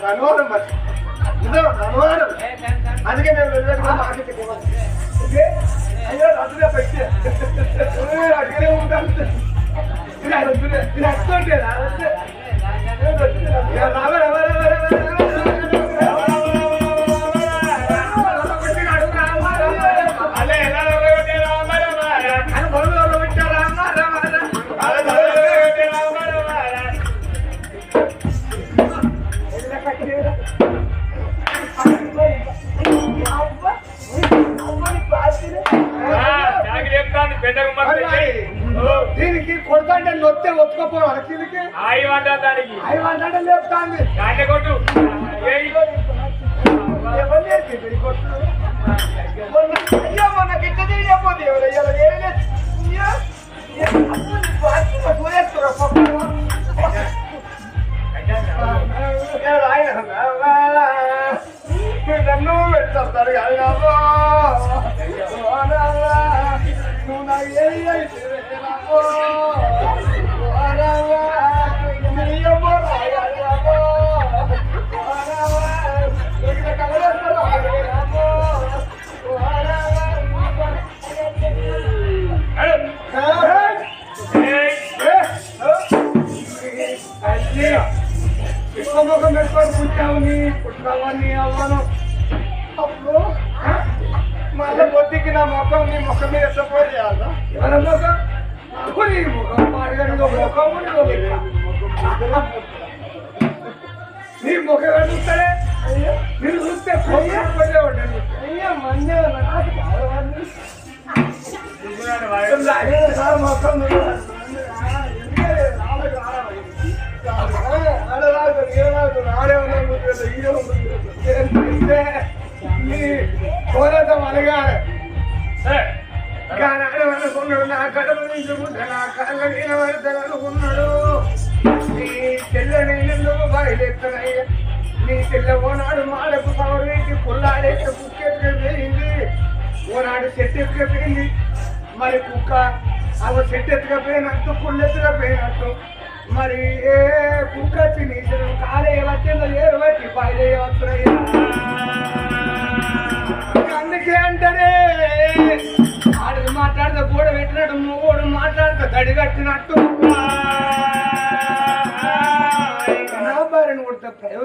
అనుమానం మరి అనుమానం అందుకే మేము అయ్యో అదులే పెట్టి అడిగే ఉంటాను దీనికి కొడతాంటే నొత్తే ఒత్తుకోపోవాలి దీనికి అయ్యి లేపుతాంది కొట్టు అయ్యో మొన్న గిట్ట చేయకపోతే నన్ను పెడతారు నువ్వు నాకు ముఖం పెట్టుకొని పుట్టావు నీ పుట్టావని అవ్వను అప్పుడు మళ్ళీ పొద్దుకి నా ముఖం నీ ముఖం మీద ఎట్లా పోయి చేయాలా ఎవరి ముఖం నీ ముఖం మాడిగా ముఖం నీ ముఖం చూస్తాడే మీరు చూస్తే పోయే ఉంటాడు అయ్యా మందే ముఖం పోరాటం అనగానే అనుకున్నాడు నా కడప నుంచి నా కళ్ళ మీద పడతాను అనుకున్నాడు నీ తెల్లనైనందు బయలుదేరుతున్నాయి నీ తెల్ల ఓనాడు మాడకు సవరేసి పుల్లాడేసి కుక్కెత్తుకపోయింది ఓనాడు చెట్టు ఎత్తుకపోయింది మరి కుక్క అవ చెట్టు ఎత్తుకపోయినట్టు పుల్లెత్తుకపోయినట్టు మరి ఏ కుక్క తినేసిన కాలే వచ్చిందో ఏరు బట్టి పైలే వస్తున్నాయి అందుకే అంటారే ఆడికి మాట్లాడితే గోడ పెట్టినట్టు మూడు మాట్లాడితే దడి కట్టినట్టు